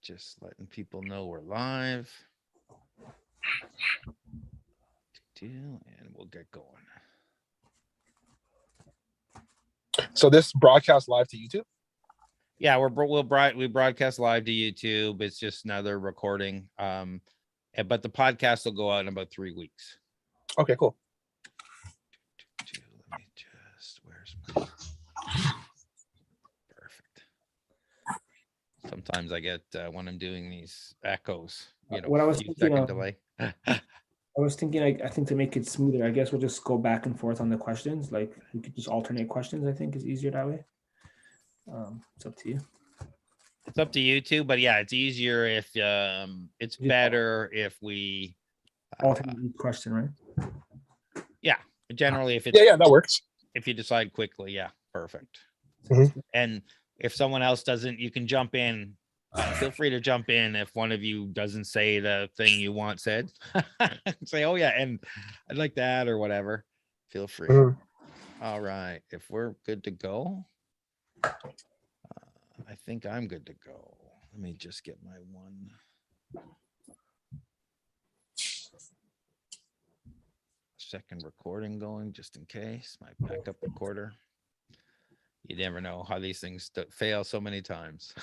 Just letting people know we're live. And we'll get going. So this broadcast live to YouTube? Yeah, we broadcast live to YouTube. It's just another recording. But the podcast will go out in about 3 weeks. Okay, cool. Let me just, where's my perfect. Sometimes I get when I'm doing these echoes, what I was thinking delay. I was thinking, I think to make it smoother, I guess we'll just go back and forth on the questions. Like we could just alternate questions. I think is easier that way. It's up to you. It's up to you too, but yeah, it's easier if it's better if we alternate each question, right? Yeah, generally if it's yeah, that works. If you decide quickly, yeah, perfect. Mm-hmm. And if someone else doesn't, you can jump in. Feel free to jump in if one of you doesn't say the thing you want said. Say, oh yeah, and I'd like that or whatever. Feel free. Mm-hmm. All right, if we're good to go, I think I'm good to go. Let me just get my one. Second recording going just in case. My backup recorder. You never know how these things fail so many times.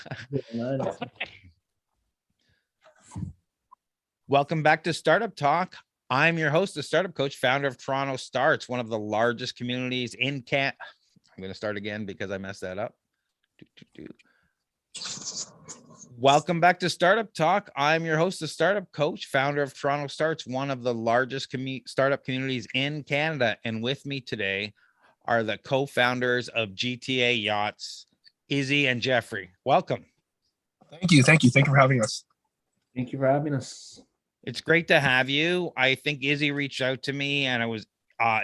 Welcome back to Startup Talk. I'm your host, the Startup Coach, founder of Toronto Starts, one of the largest communities in I'm going to start again because I messed that up. Welcome back to Startup Talk. I'm your host, the Startup Coach, founder of Toronto Starts, one of the largest startup communities in Canada. And with me today are the co-founders of GTA Yachts, Izzy and Jeffrey. Welcome. Thank you. Thank you for having us. Thank you for having us. It's great to have you. I think Izzy reached out to me and it was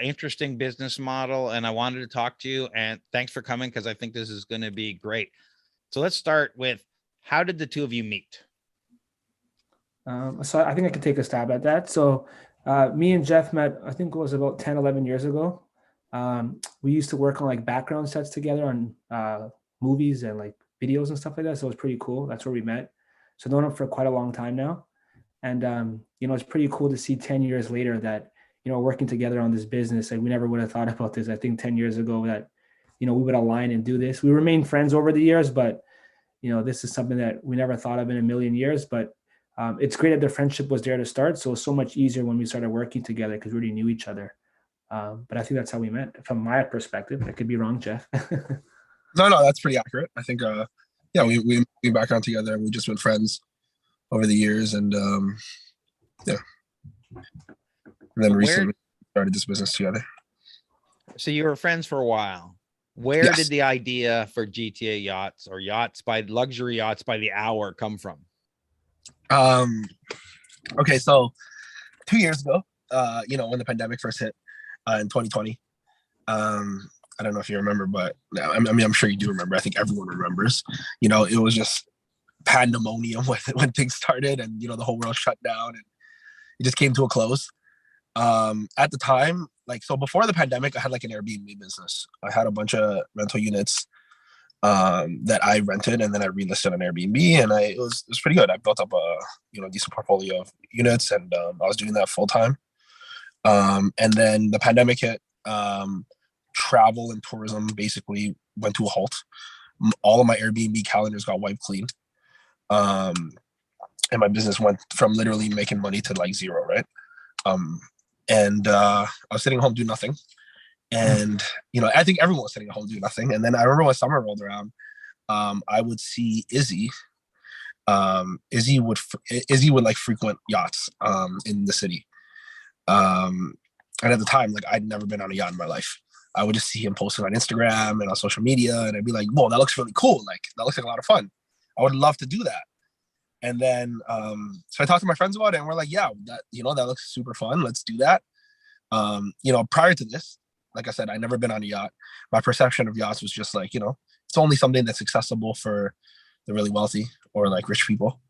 interesting business model and I wanted to talk to you, and thanks for coming because I think this is going to be great. So let's start with, how did the two of you meet? So I think I can take a stab at that. So me and Jeff met, I think it was about 10, 11 years ago. We used to work on like background sets together on movies and like videos and stuff like that. So it was pretty cool. That's where we met. So known him for quite a long time now. And, it's pretty cool to see 10 years later that, working together on this business. Like we never would have thought about this. I think 10 years ago that, we would align and do this. We remain friends over the years, but, this is something that we never thought of in a million years. But it's great that the friendship was there to start. So it's so much easier when we started working together because we already knew each other. But I think that's how we met from my perspective. I could be wrong, Jeff. No, that's pretty accurate. I think, we background together and we've just been friends over the years. And and then recently started this business together. So you were friends for a while. Where did the idea for GTA Yachts or luxury yachts by the hour come from? Okay, so 2 years ago, when the pandemic first hit in 2020, I don't know if you remember, but I'm sure you do remember. I think everyone remembers. It was just pandemonium when things started, and the whole world shut down, and it just came to a close. At the time, so before the pandemic, I had like an Airbnb business. I had a bunch of rental units that I rented, and then I relisted on Airbnb, and it was pretty good. I built up a decent portfolio of units, and I was doing that full time. And then the pandemic hit. Travel and tourism basically went to a halt. All of my Airbnb calendars got wiped clean. And my business went from literally making money to like zero, right? And I was sitting home doing nothing. And, I think everyone was sitting at home doing nothing. And then I remember when summer rolled around, I would see Izzy. Izzy would like frequent yachts in the city. And at the time, like I'd never been on a yacht in my life. I would just see him posting on Instagram and on social media, and I'd be like, whoa, that looks really cool. Like that looks like a lot of fun. I would love to do that. And then, so I talked to my friends about it, and we're like, yeah, that looks super fun. Let's do that. Prior to this, like I said, I'd never been on a yacht. My perception of yachts was just like, it's only something that's accessible for the really wealthy or like rich people.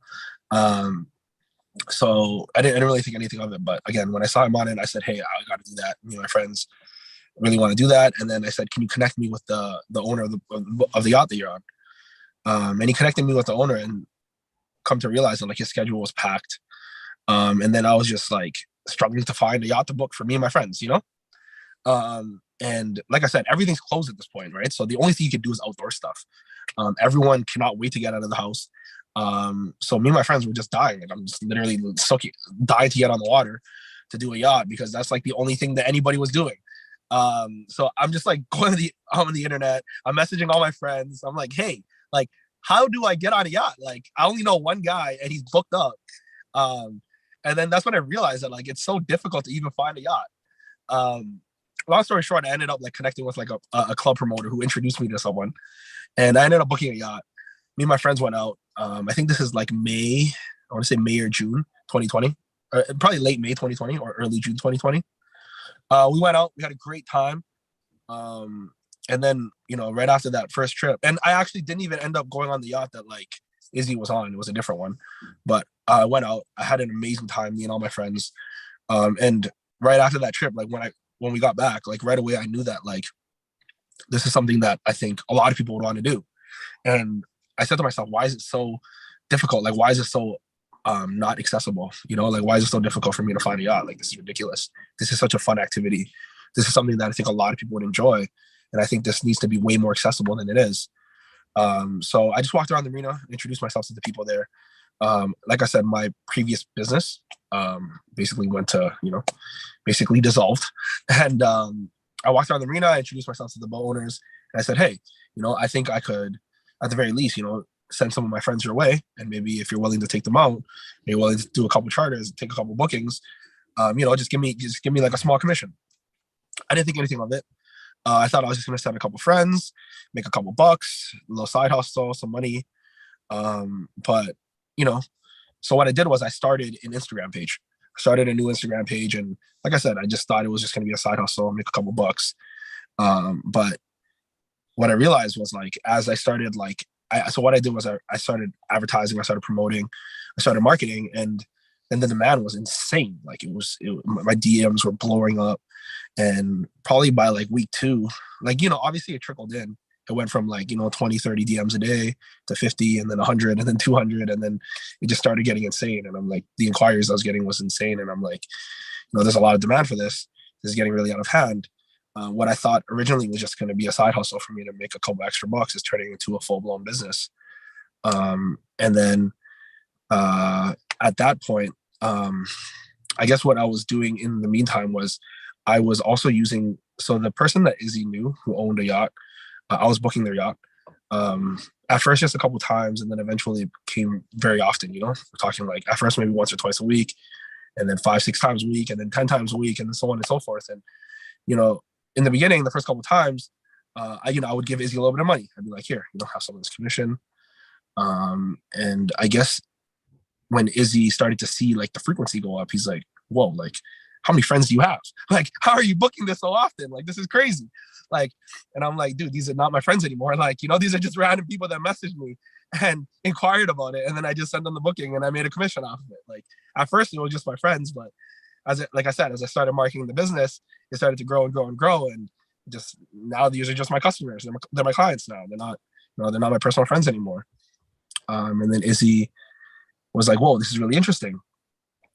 So I didn't really think anything of it. But again, when I saw him on it, I said, hey, I got to do that. My friends really want to do that. And then I said, can you connect me with the owner of the yacht that you're on? And he connected me with the owner, and come to realize that like his schedule was packed. And then I was just like struggling to find a yacht to book for me and my friends, you know? And like I said, everything's closed at this point, right? So the only thing you can do is outdoor stuff. Everyone cannot wait to get out of the house. So me and my friends were just dying. Like I'm just literally dying to get on the water to do a yacht because that's like the only thing that anybody was doing. So I'm just like going on the internet. I'm messaging all my friends. I'm like, hey, like, how do I get on a yacht? Like, I only know one guy and he's booked up. And then that's when I realized that like it's so difficult to even find a yacht. Long story short, I ended up like connecting with like a club promoter who introduced me to someone, and I ended up booking a yacht. Me and my friends went out. I think this is like May. I want to say May or June 2020, or probably late May 2020 or early June 2020. We went out. We had a great time. And then right after that first trip, and I actually didn't even end up going on the yacht that like Izzy was on. It was a different one, but I went out. I had an amazing time, me and all my friends. And right after that trip, like when we got back, like right away, I knew that like this is something that I think a lot of people would want to do. And I said to myself, why is it so difficult? Like, why is it so not accessible? Like, why is it so difficult for me to find a yacht? Like, this is ridiculous. This is such a fun activity. This is something that I think a lot of people would enjoy. And I think this needs to be way more accessible than it is. So I just walked around the marina, introduced myself to the people there. Like I said, my previous business basically went to, basically dissolved. And I walked around the marina, I introduced myself to the boat owners, and I said, hey, I think I could, at the very least, send some of my friends your way. And maybe if you're willing to take them out, maybe willing to do a couple charters, take a couple bookings, just give me like a small commission. I didn't think anything of it. I thought I was just going to send a couple friends, make a couple bucks, a little side hustle, some money. But so what I did was I started an Instagram page. I started a new Instagram page. And like I said, I just thought it was just going to be a side hustle, make a couple bucks. But what I realized was like, as I started so what I did was I started advertising, I started promoting, I started marketing, and the demand was insane. Like my DMs were blowing up. And probably by like week 2, like, obviously it trickled in. It went from like, 20, 30 DMs a day to 50 and then 100 and then 200. And then it just started getting insane. And I'm like, the inquiries I was getting was insane. And I'm like, there's a lot of demand for this. This is getting really out of hand. What I thought originally was just going to be a side hustle for me to make a couple extra bucks is turning into a full-blown business. And then at that point, I guess what I was doing in the meantime was I was also using, so the person that Izzy knew who owned a yacht, I was booking their yacht. At first just a couple times, and then eventually it became very often, we're talking like at first maybe once or twice a week, and then 5-6 times a week, and then 10 times a week, and so on and so forth. And in the beginning, the first couple of times, I would give Izzy a little bit of money. I'd be like, here, have some of this commission. And I guess when Izzy started to see like the frequency go up, he's like, whoa, like, how many friends do you have? Like, how are you booking this so often? Like, this is crazy. Like, and I'm like, dude, these are not my friends anymore. Like, these are just random people that messaged me and inquired about it. And then I just sent them the booking and I made a commission off of it. Like, at first it was just my friends, but like I said, as I started marketing the business, it started to grow and grow and grow. And just now these are just my customers. They're my clients now. They're not, they're not my personal friends anymore. And then Izzy was like, whoa, this is really interesting.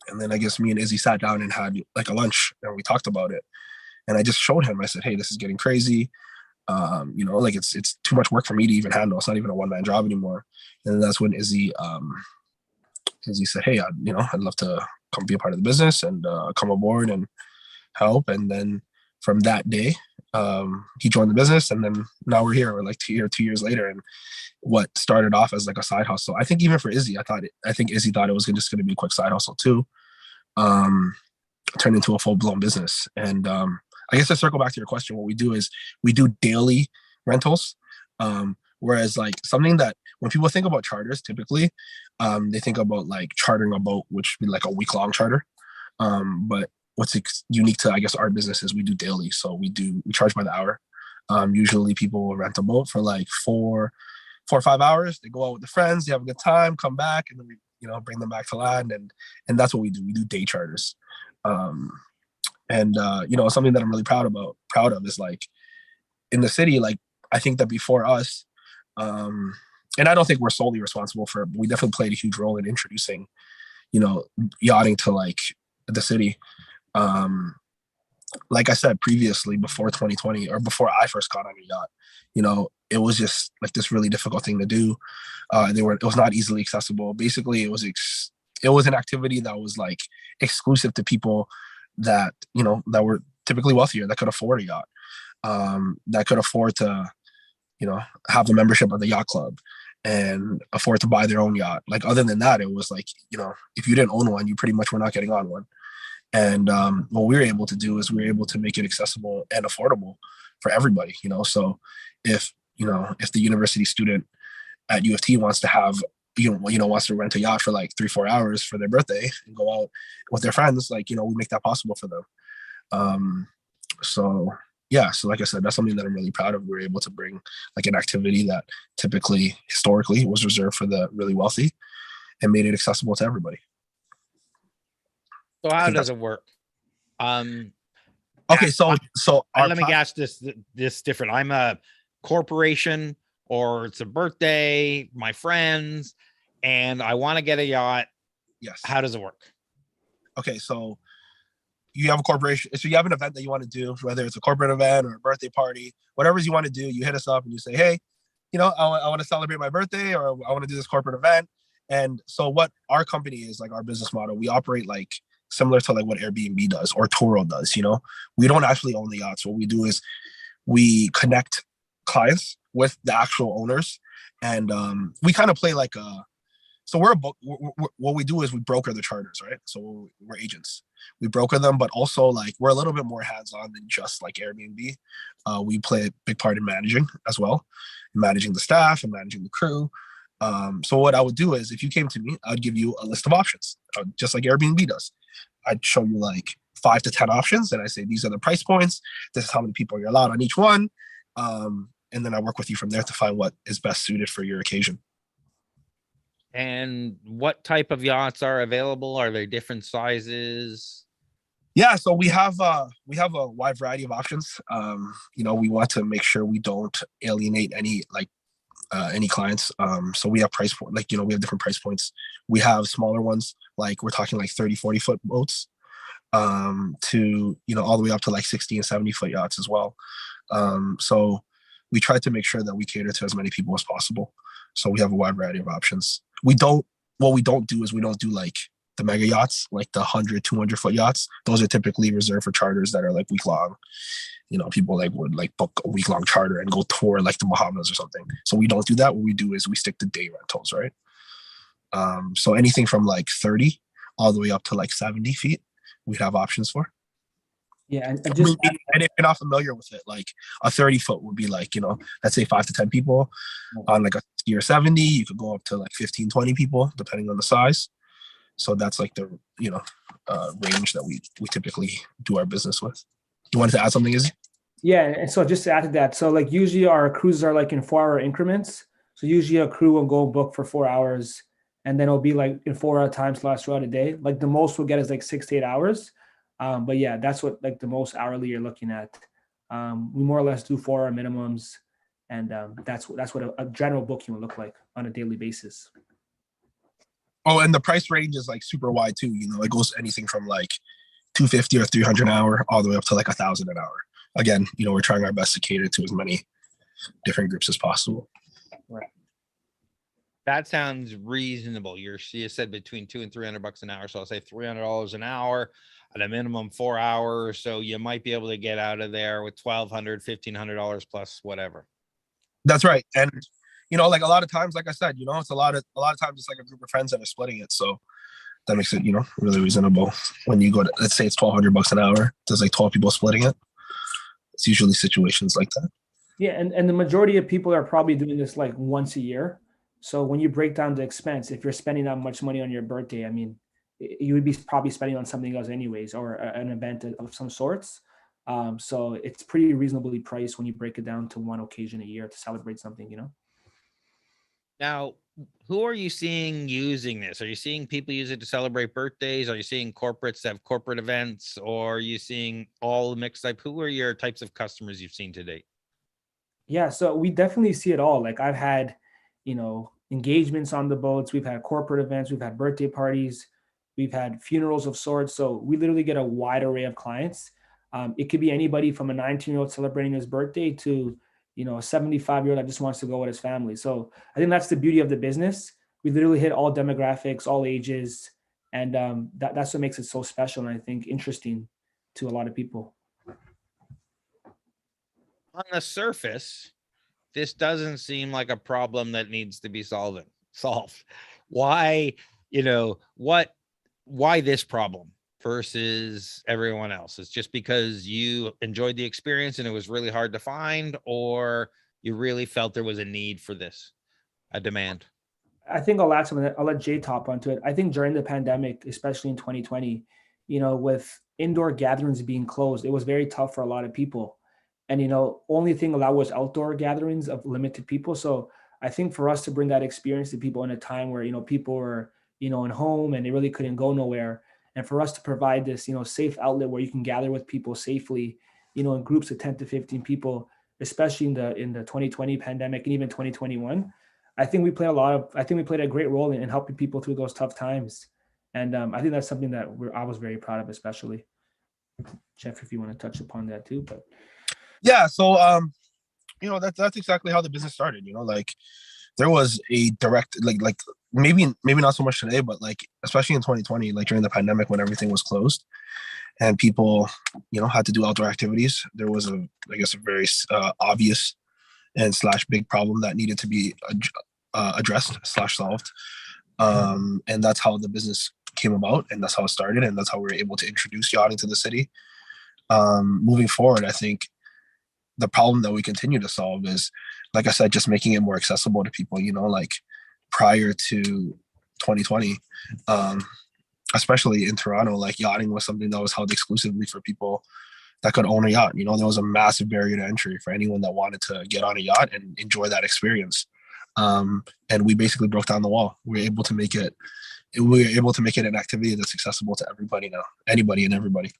And then I guess me and Izzy sat down and had like a lunch and we talked about it. And I just showed him, I said, hey, this is getting crazy. Like it's too much work for me to even handle. It's not even a one-man job anymore. And that's when Izzy said, hey, I'd love to come be a part of the business and come aboard and help. And then from that day, he joined the business, and then now we're here. We're like 2 years later, and what started off as like a side hustle, I think even for Izzy, I think Izzy thought it was just going to be a quick side hustle too, turned into a full-blown business. And I guess to circle back to your question, what we do is we do daily rentals. Whereas like something that when people think about charters, typically they think about like chartering a boat, which would be like a week-long charter. But what's unique to, I guess, our business is we do daily. So we charge by the hour. Usually people will rent a boat for like 4 or 5 hours. They go out with the friends, they have a good time, come back, and then we, bring them back to land. And that's what we do. We do day charters. Something that I'm really proud of is like in the city, like I think that before us, and I don't think we're solely responsible for it, but we definitely played a huge role in introducing, yachting to like the city. Like I said previously, before 2020 or before I first got on a yacht, it was just like this really difficult thing to do. It was not easily accessible. Basically, it was an activity that was like exclusive to people that, that were typically wealthier, that could afford a yacht, that could afford to, have a membership of the yacht club and afford to buy their own yacht. Like, other than that, it was like, if you didn't own one, you pretty much were not getting on one. And what we were able to do is we were able to make it accessible and affordable for everybody, So if the university student at U of T wants to have, wants to rent a yacht for like 3-4 hours for their birthday and go out with their friends, like, we make that possible for them. So yeah, so like I said, that's something that I'm really proud of. We were able to bring like an activity that typically historically was reserved for the really wealthy and made it accessible to everybody. So how does it work? Okay, so let me ask this different. I'm a corporation, or it's a birthday, my friends, and I want to get a yacht. Yes. How does it work? Okay, so you have a corporation, so you have an event that you want to do, whether it's a corporate event or a birthday party, whatever you want to do, you hit us up and you say, hey, I want to celebrate my birthday, or I want to do this corporate event. And so what our company is, like our business model, we operate like similar to like what Airbnb does or Turo does. We don't actually own the yachts. What we do is we connect clients with the actual owners, and we kind of play like what we do is we broker the charters, right? So we're agents. We broker them, but also like we're a little bit more hands-on than just like Airbnb. We play a big part in managing as well, managing the staff and managing the crew. So what I would do is, if you came to me, I'd give you a list of options, just like Airbnb does. I'd show you like 5 to 10 options, and I say, these are the price points. This is how many people you're allowed on each one. And then I work with you from there to find what is best suited for your occasion. And what type of yachts are available? Are they different sizes? Yeah, so we have a wide variety of options. We want to make sure we don't alienate any clients. So we have price point, we have different price points. We have smaller ones, like we're talking like 30-40 foot boats, to all the way up to like 60 and 70 foot yachts as well. So we try to make sure that we cater to as many people as possible. So we have a wide variety of options. What we don't do is we don't do like the mega yachts, like the 100-200 foot yachts. Those are typically reserved for charters that are like week long. People like would like book a week long charter and go tour like the Bahamas or something. So we don't do that. What we do is we stick to day rentals, right? So anything from like 30 all the way up to like 70 feet, we'd have options for. Yeah, and if you're not familiar with it, like a 30 foot would be like, let's say 5 to 10 people. On like a 60 or 70, you could go up to like 15-20 people, depending on the size. So that's like the range that we typically do our business with. You wanted to add something, Izzy? Yeah, and so just to add to that, so like usually our cruises are like in 4-hour increments. So usually a crew will go book for 4 hours, and then it'll be like in 4-hour time slots throughout a day. Like the most we'll get is like 6 to 8 hours. But yeah, that's what like the most hourly you're looking at. We more or less do 4-hour minimums, and that's what a general booking will look like on a daily basis. Oh, and the price range is like super wide too. It goes anything from like $250 or $300 an hour all the way up to like $1,000 an hour. Again, we're trying our best to cater to as many different groups as possible. Right. That sounds reasonable. You said between $200 and $300 an hour. So I'll say $300 an hour at a minimum 4 hours. So you might be able to get out of there with $1,200, $1,500 plus whatever. That's right. And, like a lot of times, like I said, it's a lot of times it's like a group of friends that are splitting it. So that makes it, really reasonable. When you go to, let's say it's $1,200 an hour, there's like 12 people splitting it. It's usually situations like that. Yeah. And the majority of people are probably doing this like once a year. So when you break down the expense, if you're spending that much money on your birthday, I mean, you would be probably spending on something else anyways, or an event of some sorts. So it's pretty reasonably priced when you break it down to one occasion a year to celebrate something, Now, who are you seeing using this? Are you seeing people use it to celebrate birthdays? Are you seeing corporates have corporate events, or are you seeing all mixed type? Who are your types of customers you've seen to date? Yeah, so we definitely see it all. Like I've had engagements on the boats. We've had corporate events. We've had birthday parties. We've had funerals of sorts. So we literally get a wide array of clients. It could be anybody from a 19-year-old celebrating his birthday to, a 75-year-old that just wants to go with his family. So I think that's the beauty of the business. We literally hit all demographics, all ages, and that's what makes it so special and I think interesting to a lot of people. On the surface, this doesn't seem like a problem that needs to be solved. Why, why this problem versus everyone else? It's just because you enjoyed the experience and it was really hard to find, or you really felt there was a need for this, a demand? I think I'll add something. I'll let Jay top onto it. I think during the pandemic, especially in 2020, with indoor gatherings being closed, it was very tough for a lot of people. And only thing allowed was outdoor gatherings of limited people. So I think for us to bring that experience to people in a time where people were in home and they really couldn't go nowhere, and for us to provide this safe outlet where you can gather with people safely, in groups of 10 to 15 people, especially in the 2020 pandemic and even 2021. I think we played a great role in helping people through those tough times. And I think that's something that I was very proud of, especially. Jeff, if you want to touch upon that too. But yeah, so that's exactly how the business started. Like there was a direct like maybe not so much today, but like especially in 2020, like during the pandemic when everything was closed and people had to do outdoor activities, there was a very obvious and / big problem that needed to be addressed / solved. And that's how the business came about, and that's how it started, and that's how we were able to introduce yachting to the city. Moving forward, I think the problem that we continue to solve is, like I said, just making it more accessible to people. Like prior to 2020, especially in Toronto, like yachting was something that was held exclusively for people that could own a yacht. There was a massive barrier to entry for anyone that wanted to get on a yacht and enjoy that experience. And we basically broke down the wall. We were able to make it an activity that's accessible to everybody now, anybody and everybody.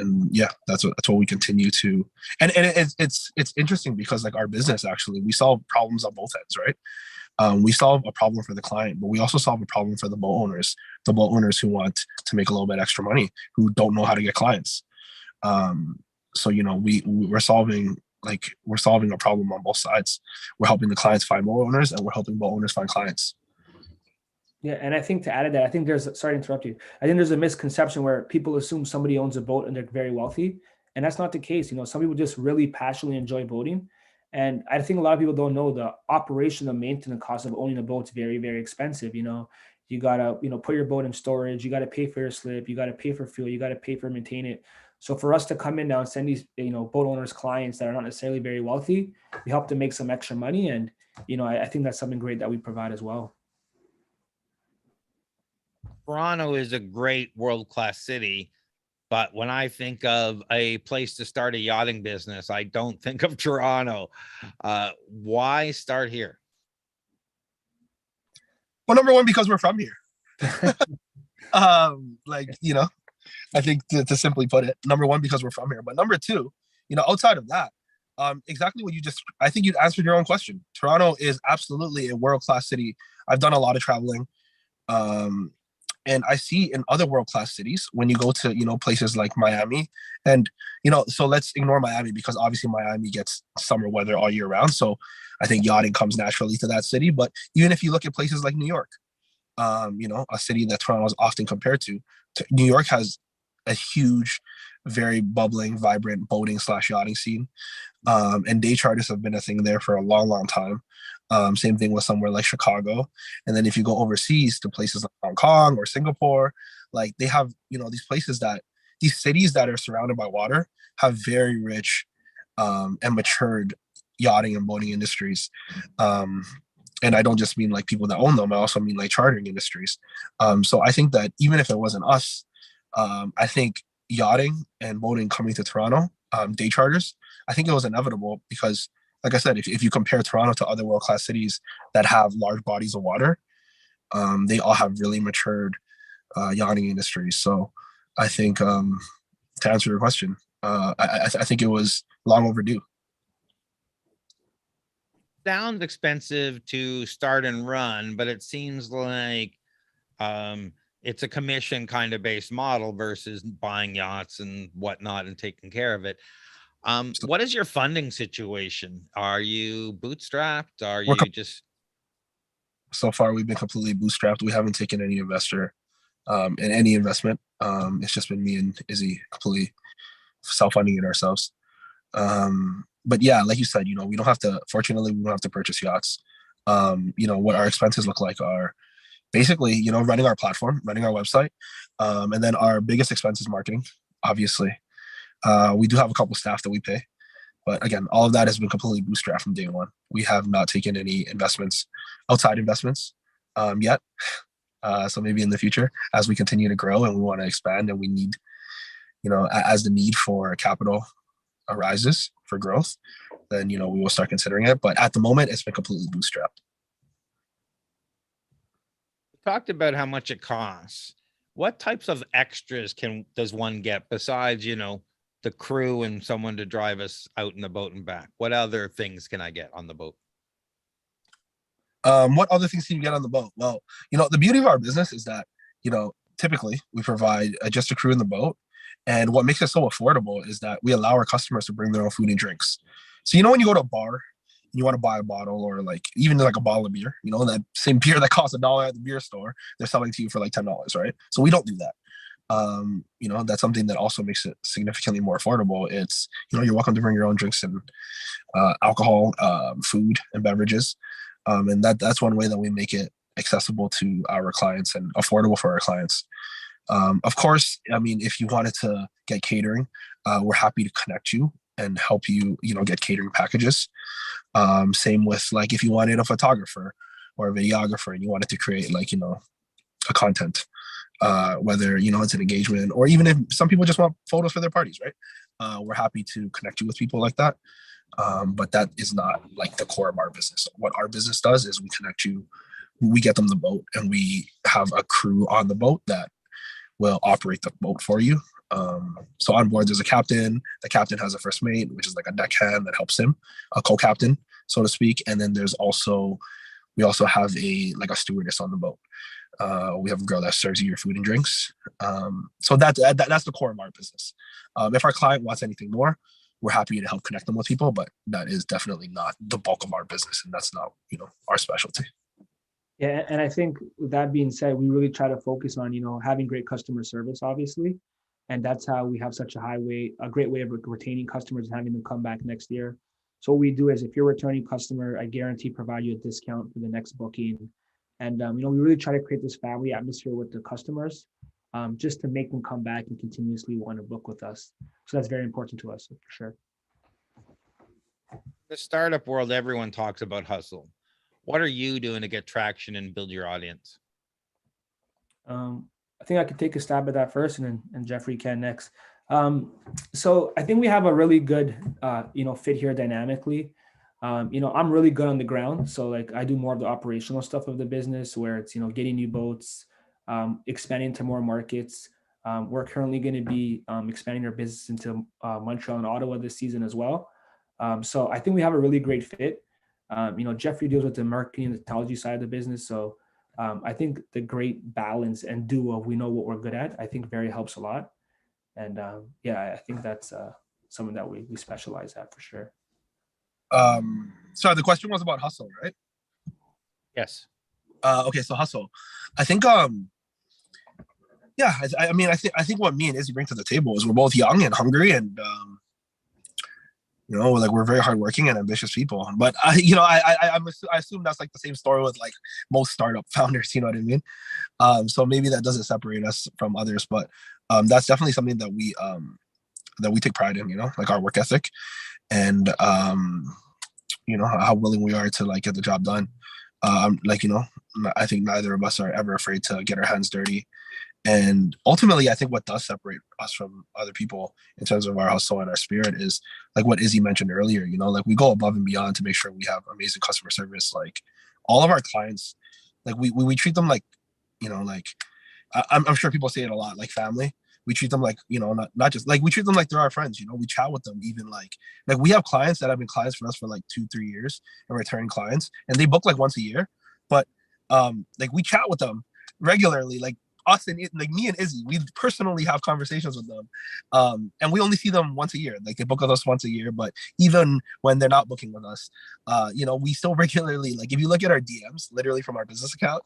And yeah, that's what we continue to. And it's interesting because like our business, actually, we solve problems on both ends, right? We solve a problem for the client, but we also solve a problem for the boat owners who want to make a little bit extra money, who don't know how to get clients. So we're solving a problem on both sides. We're helping the clients find boat owners, and we're helping boat owners find clients. Yeah, and I think to add to that, I think sorry to interrupt you. I think there's a misconception where people assume somebody owns a boat and they're very wealthy, and that's not the case. Some people just really passionately enjoy boating, and I think a lot of people don't know the operation, the maintenance cost of owning a boat is very, very expensive. You gotta put your boat in storage, you gotta pay for your slip, you gotta pay for fuel, you gotta pay for maintain it. So for us to come in now and send these boat owners clients that are not necessarily very wealthy, we help them make some extra money, and I think that's something great that we provide as well. Toronto is a great world-class city, but when I think of a place to start a yachting business, I don't think of Toronto. Why start here? Well, number one, because we're from here. I think to simply put it, number one, because we're from here. But number two, outside of that, exactly what I think you'd answered your own question. Toronto is absolutely a world-class city. I've done a lot of traveling. And I see in other world-class cities, when you go to, places like Miami, and, so let's ignore Miami because obviously Miami gets summer weather all year round. So I think yachting comes naturally to that city. But even if you look at places like New York, a city that Toronto is often compared to, New York has a huge, very bubbling, vibrant boating / yachting scene. And day charters have been a thing there for a long, long time. Same thing with somewhere like Chicago. And then if you go overseas to places like Hong Kong or Singapore, like they have, these cities that are surrounded by water have very rich and matured yachting and boating industries. And I don't just mean like people that own them, I also mean like chartering industries. So I think that even if it wasn't us, I think yachting and boating coming to Toronto, day charters, I think it was inevitable because, like I said, if you compare Toronto to other world-class cities that have large bodies of water, they all have really matured yachting industries. So I think, to answer your question, I think it was long overdue. sounds expensive to start and run, but it seems like it's a commission kind of based model versus buying yachts and whatnot and taking care of it. What is your funding situation? Are you bootstrapped? Are We're you just so far we've been completely bootstrapped. We haven't taken any investor in any investment. It's just been me and Izzy completely self-funding it ourselves. But yeah, like you said, we don't have to, fortunately, we don't have to purchase yachts. What our expenses look like are basically, running our platform, running our website. And then our biggest expense is marketing, obviously. We do have a couple staff that we pay. But again, all of that has been completely bootstrapped from day one. We have not taken any outside investments yet. So maybe in the future, as we continue to grow and we want to expand and we need, as the need for capital arises for growth, then, we will start considering it. But at the moment, it's been completely bootstrapped. talked about how much it costs? What types of extras does one get besides, the crew and someone to drive us out in the boat and back? What other things can I get on the boat? What other things can you get on the boat? Well, the beauty of our business is that, typically we provide just a crew in the boat. And what makes it so affordable is that we allow our customers to bring their own food and drinks. So, when you go to a bar and you want to buy a bottle or even a bottle of beer, that same beer that costs $1 at the beer store, they're selling to you for $10, right? So we don't do that. That's something that also makes it significantly more affordable. It's, you're welcome to bring your own drinks and alcohol, food and beverages. And that's one way that we make it accessible to our clients and affordable for our clients. Of course, if you wanted to get catering, we're happy to connect you and help you, get catering packages. Same with if you wanted a photographer or a videographer and you wanted to create a content, whether, it's an engagement or even if some people just want photos for their parties, right? We're happy to connect you with people like that. But that is not the core of our business. What our business does is we connect you, we get them the boat, and we have a crew on the boat that will operate the boat for you. So on board, there's a captain. The captain has a first mate, which is a deckhand that helps him, a co-captain, so to speak. And then we also have a stewardess on the boat. We have a girl that serves you your food and drinks. So that's the core of our business. If our client wants anything more, we're happy to help connect them with people, but that is definitely not the bulk of our business, and that's not, our specialty. Yeah, and I think with that being said, we really try to focus on, having great customer service, obviously, and that's how we have such a great way of retaining customers and having them come back next year. So what we do is, if you're a returning customer, I guarantee provide you a discount for the next booking, and we really try to create this family atmosphere with the customers, just to make them come back and continuously want to book with us. So that's very important to us, for sure. The startup world, everyone talks about hustle. What are you doing to get traction and build your audience? I think I could take a stab at that first, and Jeffrey can next. So I think we have a really good, fit here dynamically. I'm really good on the ground. So I do more of the operational stuff of the business, where it's, getting new boats, expanding to more markets. We're currently going to be expanding our business into Montreal and Ottawa this season as well. So I think we have a really great fit. Jeffrey deals with the marketing and the technology side of the business. So I think the great balance and duo, we know what we're good at, I think very helps a lot. And I think that's something that we specialize at for sure. So the question was about hustle, right? Yes. Okay, so hustle. I think I think what me and Izzy bring to the table is we're both young and hungry, and we're very hardworking and ambitious people. But I assume that's the same story with most startup founders. You know what I mean? So maybe that doesn't separate us from others, but that's definitely something that we take pride in. Our work ethic, and how willing we are to get the job done. I think neither of us are ever afraid to get our hands dirty. And ultimately, I think what does separate us from other people in terms of our hustle and our spirit is what Izzy mentioned earlier. We go above and beyond to make sure we have amazing customer service. All of our clients, we treat them I'm sure people say it a lot, family. We treat them like, not just like, we treat them like they're our friends. We chat with them, even like we have clients that have been clients for us for like 2-3 years, and returning clients, and they book like once a year. But like, we chat with them regularly, like us and like me and Izzy, we personally have conversations with them, and we only see them once a year. Like, they book with us once a year, but even when they're not booking with us, we still regularly, like, if you look at our DMs, literally from our business account,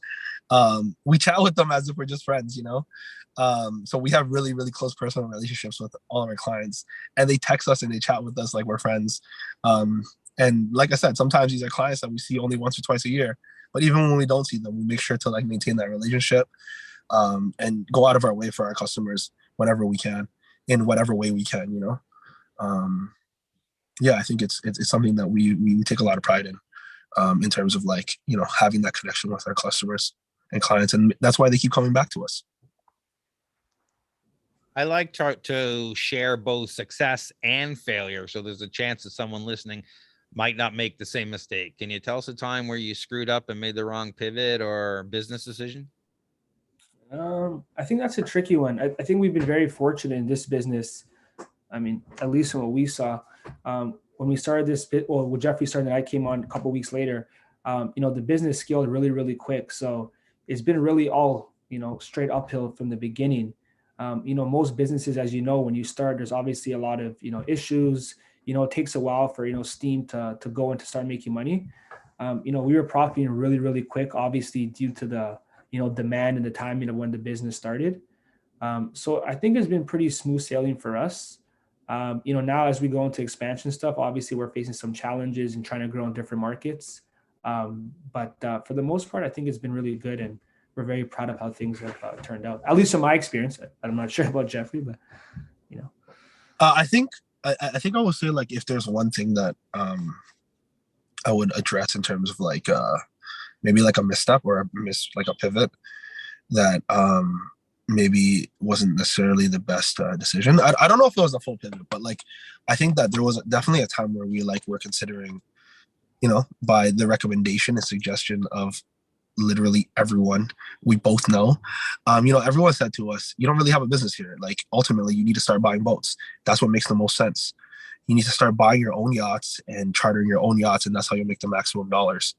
we chat with them as if we're just friends. So we have really, really close personal relationships with all of our clients, and they text us and they chat with us like we're friends. And like I said, sometimes these are clients that we see only once or twice a year, but even when we don't see them, we make sure to like maintain that relationship, and go out of our way for our customers whenever we can, in whatever way we can. Yeah, I think it's something that we take a lot of pride in terms of like, having that connection with our customers and clients, and that's why they keep coming back to us. I like to share both success and failure, so there's a chance that someone listening might not make the same mistake. Can you tell us a time where you screwed up and made the wrong pivot or business decision? I think that's a tricky one. I think we've been very fortunate in this business. I mean, at least from what we saw, when we started this bit, well, when Jeffrey started, and I came on a couple of weeks later, the business scaled really, really quick. So it's been really all, straight uphill from the beginning. Most businesses, as you know, when you start, there's obviously a lot of, issues. It takes a while for, steam to go and to start making money. We were profiting really, really quick, obviously due to the, demand and the timing of when the business started. So I think it's been pretty smooth sailing for us. Now as we go into expansion stuff, obviously we're facing some challenges and trying to grow in different markets. But for the most part, I think it's been really good, and we're very proud of how things have turned out, at least from my experience. I'm not sure about Jeffrey, but I think I would say, like, if there's one thing that I would address in terms of like maybe like a misstep or a pivot that maybe wasn't necessarily the best decision. I don't know if it was a full pivot, but like, I think that there was definitely a time where we were considering, by the recommendation and suggestion of literally everyone we both know, everyone said to us, you don't really have a business here. Like, ultimately, you need to start buying boats. That's what makes the most sense. You need to start buying your own yachts and chartering your own yachts, and that's how you make the maximum dollars,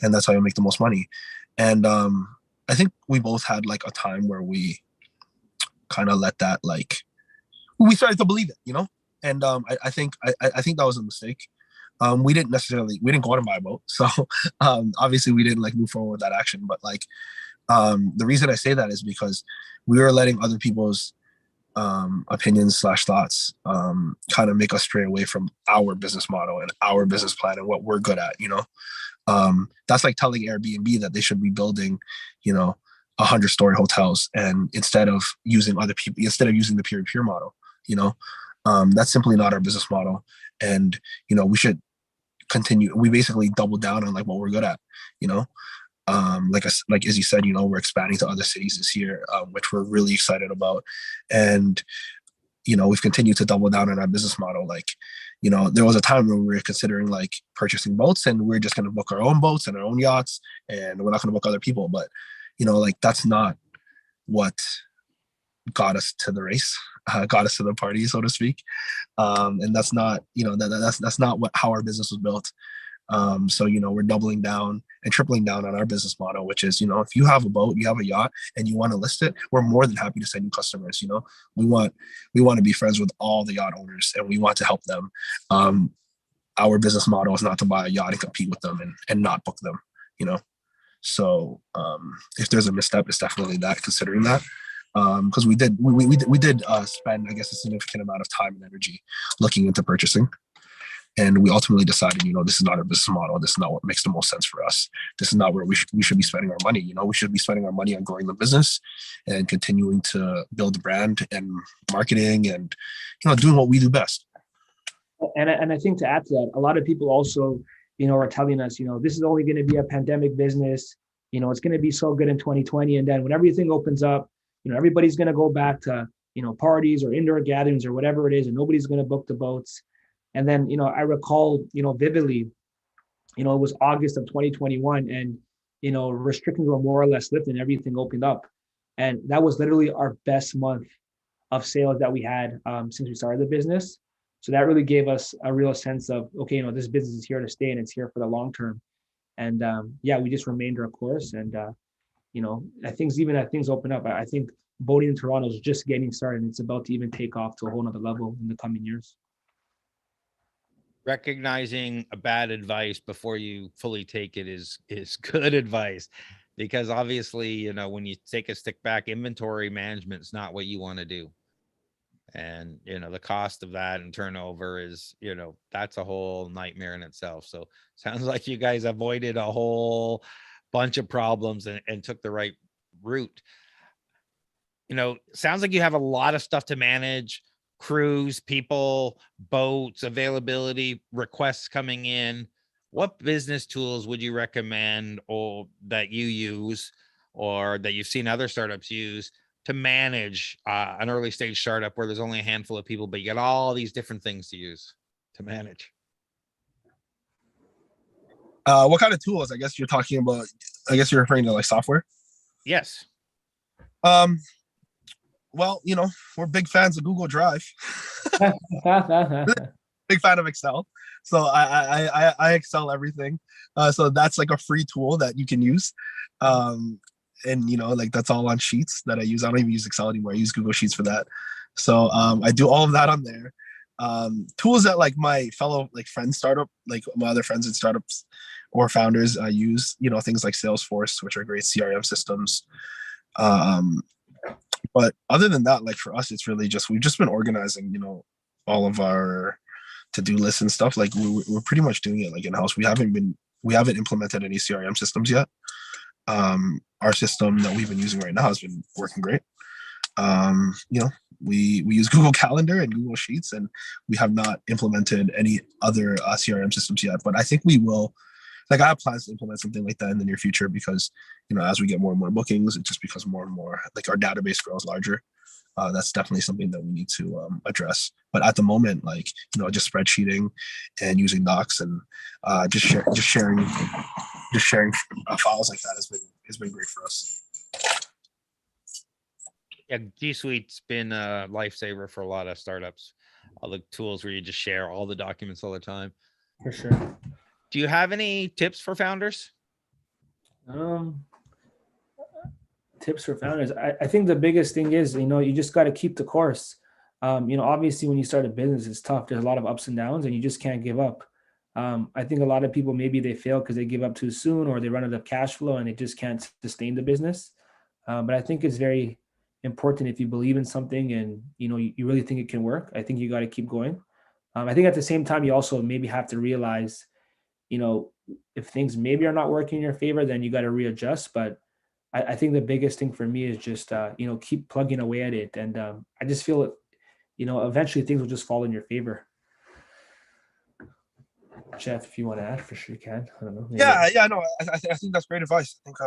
and that's how you make the most money. And I think we both had like a time where we kind of let that, like, we started to believe it, and I think that was a mistake. We didn't go out and buy a boat, so obviously we didn't like move forward with that action. But like, the reason I say that is because we were letting other people's opinions / thoughts kind of make us stray away from our business model and our business plan and what we're good at. That's like telling Airbnb that they should be building 100-story hotels, and instead of using the peer-to-peer model. That's simply not our business model, and we should continue. We basically double down on like what we're good at. Like as you said, we're expanding to other cities this year, which we're really excited about. And we've continued to double down on our business model. Like, there was a time where we were considering like purchasing boats, and we're just going to book our own boats and our own yachts, and we're not going to book other people. But like, that's not what got us to the race, got us to the party, so to speak. And that's not, that's not how our business was built. So, we're doubling down and tripling down on our business model, which is, if you have a boat, you have a yacht, and you want to list it, we're more than happy to send you customers. We want to be friends with all the yacht owners, and we want to help them. Our business model is not to buy a yacht and compete with them and not book them, So if there's a misstep, it's definitely that, considering that. Because we did spend, I guess, a significant amount of time and energy looking into purchasing. And we ultimately decided, this is not our business model. This is not what makes the most sense for us. This is not where we should be spending our money. We should be spending our money on growing the business and continuing to build the brand and marketing and, doing what we do best. And I think to add to that, a lot of people also, are telling us, this is only going to be a pandemic business. It's going to be so good in 2020. And then when everything opens up, everybody's going to go back to, parties or indoor gatherings or whatever it is, and nobody's going to book the boats. And then, I recall, vividly, it was August of 2021, and, restrictions were more or less lifted and everything opened up. And that was literally our best month of sales that we had since we started the business. So that really gave us a real sense of, okay, this business is here to stay and it's here for the long term. And yeah, we just remained our course. And I think even as things open up, I think boating in Toronto is just getting started. And it's about to even take off to a whole nother level in the coming years. Recognizing a bad advice before you fully take it is good advice, because obviously, when you take a stick back, inventory management is not what you want to do. And, the cost of that and turnover is, that's a whole nightmare in itself. So sounds like you guys avoided a whole bunch of problems and took the right route. Sounds like you have a lot of stuff to manage: crews, people, boats, availability, requests coming in. What business tools would you recommend, or that you use, or that you've seen other startups use, to manage an early stage startup where there's only a handful of people, but you got all these different things to use to manage? What kind of tools? I guess you're talking about, I guess you're referring to like software. Yes. Well, we're big fans of Google Drive. Big fan of Excel. So I Excel everything. So that's like a free tool that you can use. And like that's all on Sheets that I use. I don't even use Excel anymore. I use Google Sheets for that. So I do all of that on there. Tools that like my fellow like friends startup, like my other friends in startups or founders use, things like Salesforce, which are great CRM systems. But other than that, like for us, it's really we've just been organizing, all of our to-do lists and stuff. Like we're pretty much doing it like in-house. We haven't implemented any CRM systems yet. Our system that we've been using right now has been working great. We use Google Calendar and Google Sheets, and we have not implemented any other CRM systems yet. But I think we will. Like I have plans to implement something like that in the near future, because as we get more and more bookings, it just becomes more and more like our database grows larger. That's definitely something that we need to address. But at the moment, like just spreadsheeting and using Docs and just sharing files like that has been great for us. Yeah, G Suite's been a lifesaver for a lot of startups. All the tools where you just share all the documents all the time. For sure. Do you have any tips for founders? Tips for founders. I think the biggest thing is, you just got to keep the course. Obviously when you start a business, it's tough. There's a lot of ups and downs and you just can't give up. I think a lot of people, maybe they fail because they give up too soon, or they run out of cash flow and they just can't sustain the business. But I think it's very important, if you believe in something and, you really think it can work, I think you got to keep going. I think at the same time, you also maybe have to realize, if things maybe are not working in your favor, then you got to readjust. But I think the biggest thing for me is just, keep plugging away at it. And I just feel it, eventually things will just fall in your favor. Jeff, if you want to add, for sure you can. I don't know. Maybe. Yeah, no, I think that's great advice. I think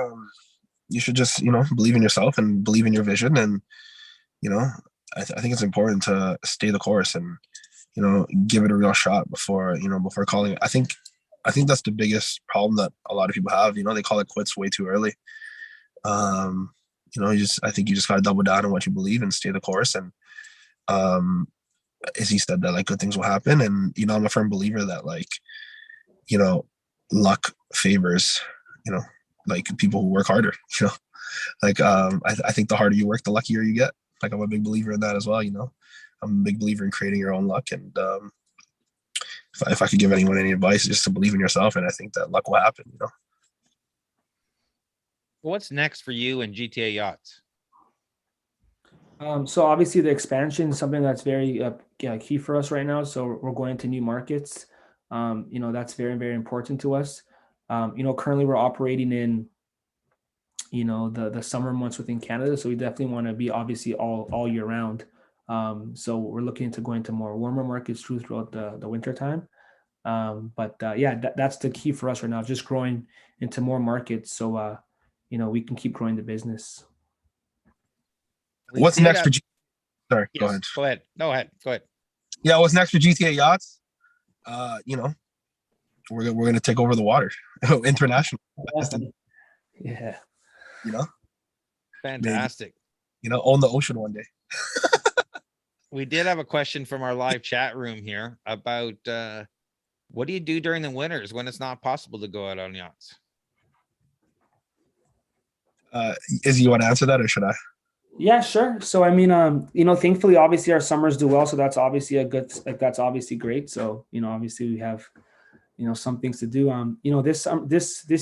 you should just, believe in yourself and believe in your vision. And, I think it's important to stay the course and, give it a real shot before calling it. I think that's the biggest problem that a lot of people have. They call it quits way too early. I think you just got to double down on what you believe and stay the course. And as he said, that like good things will happen. And, I'm a firm believer that like, luck favors, like people who work harder, like, I think the harder you work, the luckier you get. Like I'm a big believer in that as well. I'm a big believer in creating your own luck. And, if I could give anyone any advice, just to believe in yourself. And I think that luck will happen, What's next for you in GTA Yachts? So obviously the expansion is something that's very key for us right now. So we're going to new markets. That's very, very important to us. Currently we're operating in, the summer months within Canada. So we definitely want to be obviously all year round. So we're looking to go into more warmer markets throughout the winter time. That's the key for us right now, just growing into more markets. So, we can keep growing the business. What's next for Sorry, yes, go ahead. Go ahead. Yeah, what's next for GTA Yachts? We're gonna take over the water, international. Yeah. Fantastic. Maybe, own the ocean one day. We did have a question from our live chat room here about what do you do during the winters when it's not possible to go out on yachts? Izzy, you want to answer that or should I? Yeah, sure. So I mean, thankfully, obviously our summers do well, so that's obviously that's obviously great. So obviously we have some things to do. This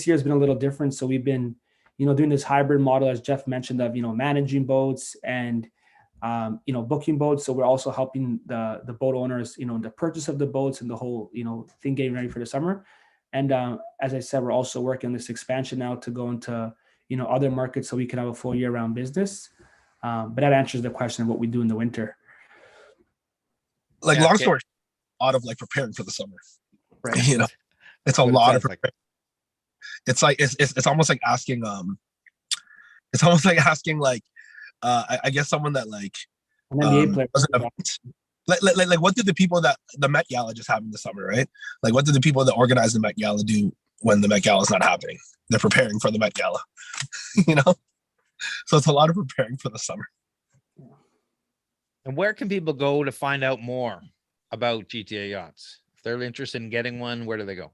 year has been a little different. So we've been doing this hybrid model, as Jeff mentioned, of managing boats and booking boats. So we're also helping the boat owners, the purchase of the boats and the whole thing getting ready for the summer. And as I said, we're also working on this expansion now to go into other markets so we can have a full year-round business. But that answers the question of what we do in the winter. Like Yeah, long okay. story, a lot of like preparing for the summer. Right. It's a What it lot of sounds like. preparing. It's like it's almost like asking it's almost like asking like I guess someone that like An NBA player. doesn't have, like what did the people that the Met Gala just happened this summer, right? Like what did the people that organized the Met Gala do when the Met Gala is not happening? They're preparing for the Met Gala. So it's a lot of preparing for the summer. And where can people go to find out more about GTA Yachts? If they're interested in getting one, where do they go?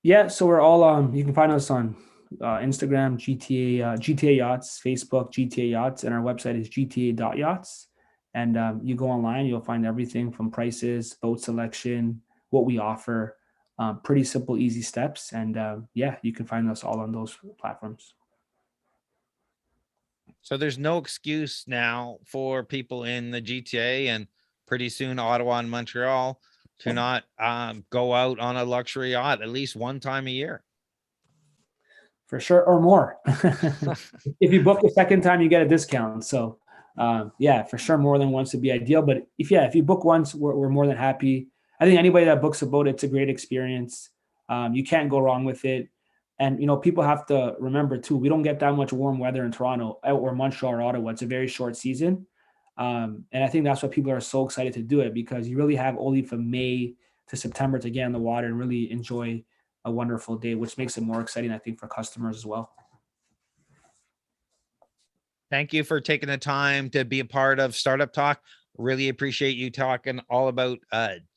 Yeah, so we're all you can find us on Instagram, GTA Yachts, Facebook, GTA Yachts, and our website is gta.yachts. And you go online, you'll find everything from prices, boat selection, what we offer. Pretty simple, easy steps. And yeah, you can find us all on those platforms. So there's no excuse now for people in the GTA and pretty soon Ottawa and Montreal to not go out on a luxury yacht at least one time a year. For sure, or more. If you book a second time, you get a discount. So yeah, for sure, more than once would be ideal. But if you book once, we're more than happy. I think anybody that books a boat, it's a great experience. You can't go wrong with it. And people have to remember too, we don't get that much warm weather in Toronto or Montreal or Ottawa. It's a very short season. And I think that's why people are so excited to do it, because you really have only from May to September to get in the water and really enjoy a wonderful day, which makes it more exciting, I think, for customers as well. Thank you for taking the time to be a part of Startup Talk. Really appreciate you talking all about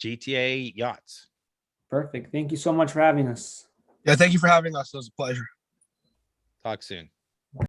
GTA Yachts. Perfect. Thank you so much for having us. Yeah, thank you for having us. It was a pleasure. Talk soon.